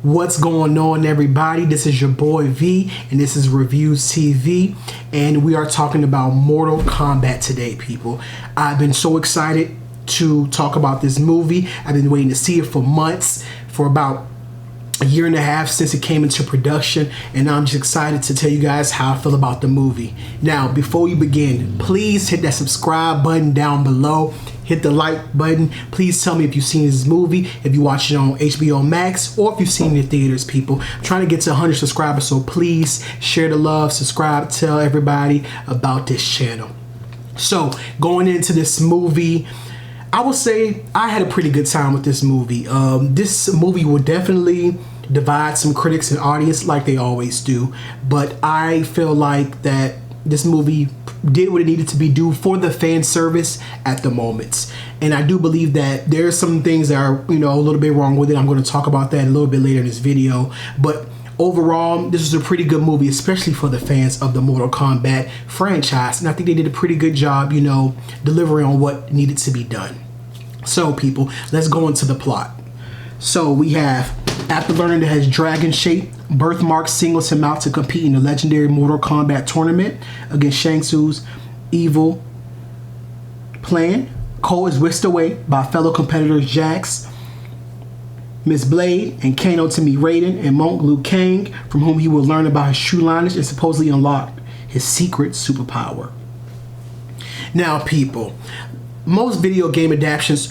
What's going on, everybody? This is your boy V, and this is Reviews TV, and we are talking about Mortal Kombat today, people. I've been so excited to talk about this movie. I've been waiting to see it for months, for about a year and a half since it came into production, and I'm just excited to tell you guys how I feel about the movie. Now, before we begin, please hit that subscribe button down below. Hit the like button. Please tell me if you've seen this movie, if you watch it on HBO Max, or if you've seen it in theaters, people. I'm trying to get to 100 subscribers, so please share the love, subscribe, tell everybody about this channel. So, going into this movie, I will say I had a pretty good time with this movie. This movie will definitely divide some critics and audience like they always do, but I feel like that this movie did what it needed to be do for the fan service at the moments. And I do believe that there are some things that are, a little bit wrong with it. I'm going to talk about that a little bit later in this video. But overall, this is a pretty good movie, especially for the fans of the Mortal Kombat franchise. And I think they did a pretty good job, delivering on what needed to be done. So, people, let's go into the plot. So, we have, after learning that his dragon shape birthmark singles him out to compete in the legendary Mortal Kombat tournament against Shang Tsung's evil plan, Cole is whisked away by fellow competitors Jax, Miss Blade, and Kano to meet Raiden and Monk Liu Kang, from whom he will learn about his true lineage and supposedly unlock his secret superpower. Now, people, most video game adaptations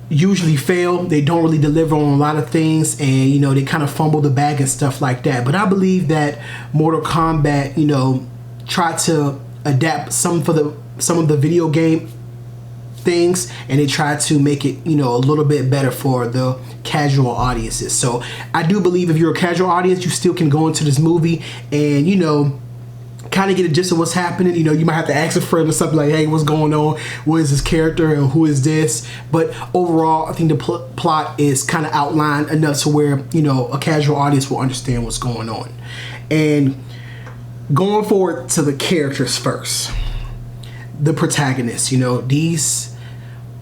usually fail. They don't really deliver on a lot of things, and they kind of fumble the bag and stuff like that. But I believe that Mortal Kombat, tried to adapt some of the video game things, and they tried to make it a little bit better for the casual audiences. So I do believe if you're a casual audience, you still can go into this movie and kind of get a gist of what's happening. You might have to ask a friend or something like, hey, what's going on? What is this character and who is this? But overall, I think the plot is kind of outlined enough to where, a casual audience will understand what's going on. And going forward to the characters first. The protagonists, these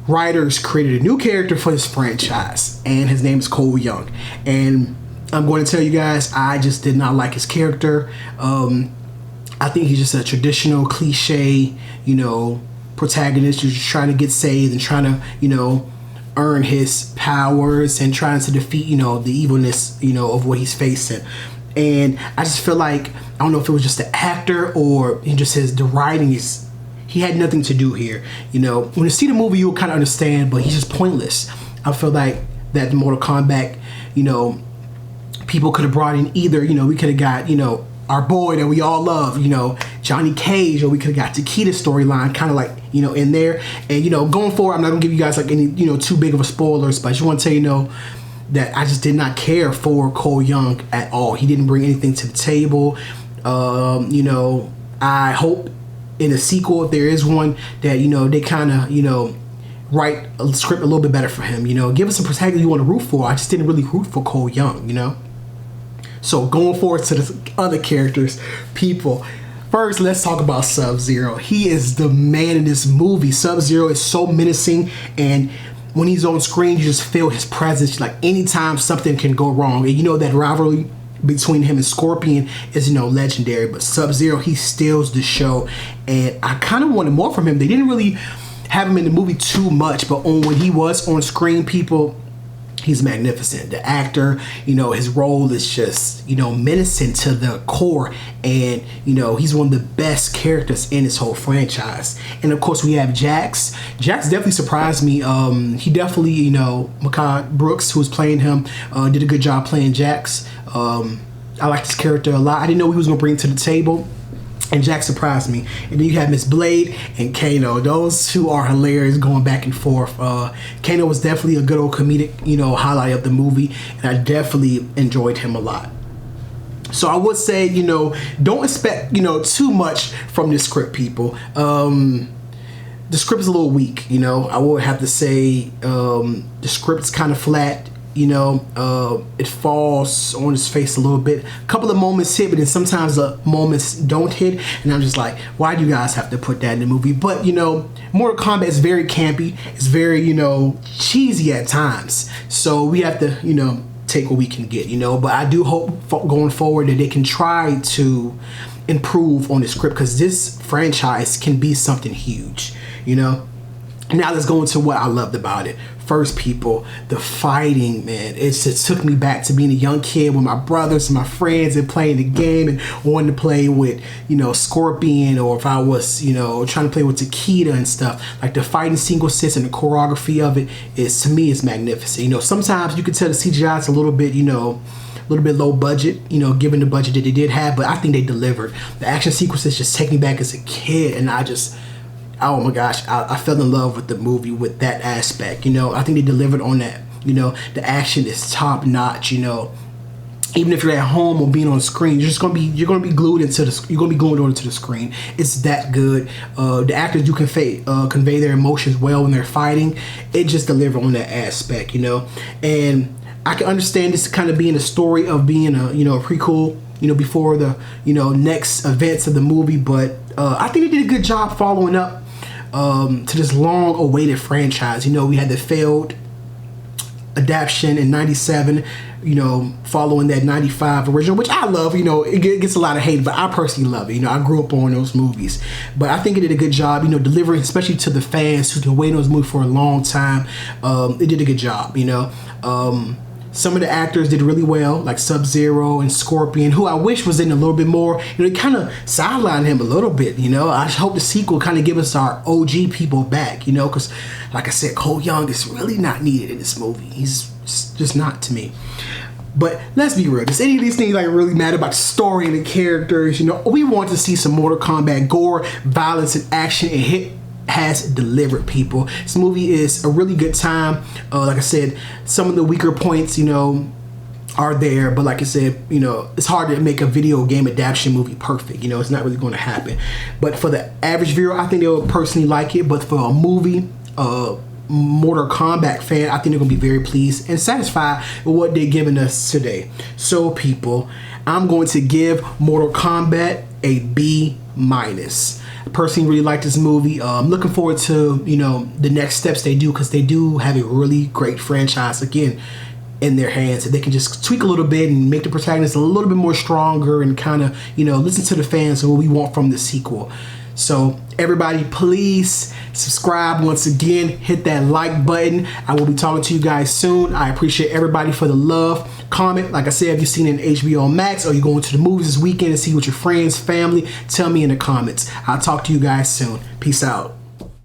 writers created a new character for this franchise, and his name is Cole Young. And I'm going to tell you guys, I just did not like his character. I think he's just a traditional cliche, protagonist who's just trying to get saved and trying to, earn his powers and trying to defeat, the evilness, of what he's facing. And I just feel like, I don't know if it was just the actor or the writing he had nothing to do here. When you see the movie, you'll kind of understand, but he's just pointless. I feel like that the Mortal Kombat, people could have brought in either, we could have got, our boy that we all love, Johnny Cage, or we could have got Takita's storyline kind of like, in there. And, going forward, I'm not going to give you guys like any, too big of a spoilers, but I just want to tell that I just did not care for Cole Young at all. He didn't bring anything to the table. I hope in a sequel, if there is one, that, they kind of, write a script a little bit better for him. Give us a protagonist you want to root for. I just didn't really root for Cole Young, So going forward to the other characters, people. First, let's talk about Sub-Zero. He is the man in this movie. Sub-Zero is so menacing, and when he's on screen, you just feel his presence. Like anytime something can go wrong, and that rivalry between him and Scorpion is legendary. But Sub-Zero, he steals the show, and I kind of wanted more from him. They didn't really have him in the movie too much, but when he was on screen, people, he's magnificent. The actor, his role is just, menacing to the core. And, he's one of the best characters in this whole franchise. And, of course, we have Jax. Jax definitely surprised me. He definitely, Mehcad Brooks, who was playing him, did a good job playing Jax. I liked his character a lot. I didn't know he was going to bring to the table. And Jax surprised me. And then you have Miss Blade and Kano. Those two are hilarious, going back and forth. Kano was definitely a good old comedic, highlight of the movie. And I definitely enjoyed him a lot. So I would say, don't expect, too much from this script, people. The script is a little weak, I would have to say the script's kind of flat. It falls on his face a little bit. A couple of moments hit, but then sometimes the moments don't hit. And I'm just like, why do you guys have to put that in the movie? But, Mortal Kombat is very campy. It's very, cheesy at times. So we have to, take what we can get, you know. But I do hope going forward that they can try to improve on the script, because this franchise can be something huge, you know. Now let's go into what I loved about it. First, people, the fighting, man, it just took me back to being a young kid with my brothers and my friends and playing the game and wanting to play with, you know, Scorpion, or if I was, you know, trying to play with Takeda and stuff. Like the fighting sequences and the choreography of it is, to me, is magnificent. You know, sometimes you can tell the CGI is a little bit, you know, a little bit low budget, you know, given the budget that they did have, but I think they delivered. The action sequences just take me back as a kid, and oh my gosh, I fell in love with the movie with that aspect, you know. I think they delivered on that, you know. The action is top notch, you know. Even if you're at home or being on the screen, you're gonna be glued into the screen. It's that good. The actors do convey their emotions well when they're fighting. It just delivered on that aspect, you know. And I can understand this kind of being a story of being a, you know, a prequel, you know, before the, you know, next events of the movie. But I think they did a good job following up to this long-awaited franchise. You know, we had the failed adaptation in '97, you know, following that '95 original, which I love. You know, it gets a lot of hate, but I personally love it. You know, I grew up on those movies. But I think it did a good job, you know, delivering, especially to the fans who've been waiting on those movies for a long time. It did a good job, you know. Some of the actors did really well, like Sub-Zero and Scorpion, who I wish was in a little bit more. You know, they kind of sidelined him a little bit, you know. I hope the sequel kind of give us our OG people back, you know, because, like I said, Cole Young is really not needed in this movie. He's just not, to me. But let's be real. Does any of these things like really matter about the story and the characters? You know, we want to see some Mortal Kombat gore, violence, and action, and hit has delivered, people. This movie is a really good time. Like I said, some of the weaker points, you know, are there, but like I said, you know, it's hard to make a video game adaptation movie perfect. You know, it's not really going to happen. But for the average viewer, I think they will personally like it. But for a movie, Mortal Kombat fan, I think they're going to be very pleased and satisfied with what they're giving us today. So, people, I'm going to give Mortal Kombat a B-. I personally really like this movie. I'm looking forward to, you know, the next steps they do, because they do have a really great franchise again in their hands, and they can just tweak a little bit and make the protagonist a little bit more stronger and kind of, you know, listen to the fans and what we want from the sequel. So everybody, please subscribe once again, hit that like button. I will be talking to you guys soon. I appreciate everybody for the love. Comment, like I said, if you've seen it in HBO Max, or you're going to the movies this weekend and see with your friends, family, tell me in the comments. I'll talk to you guys soon. Peace out.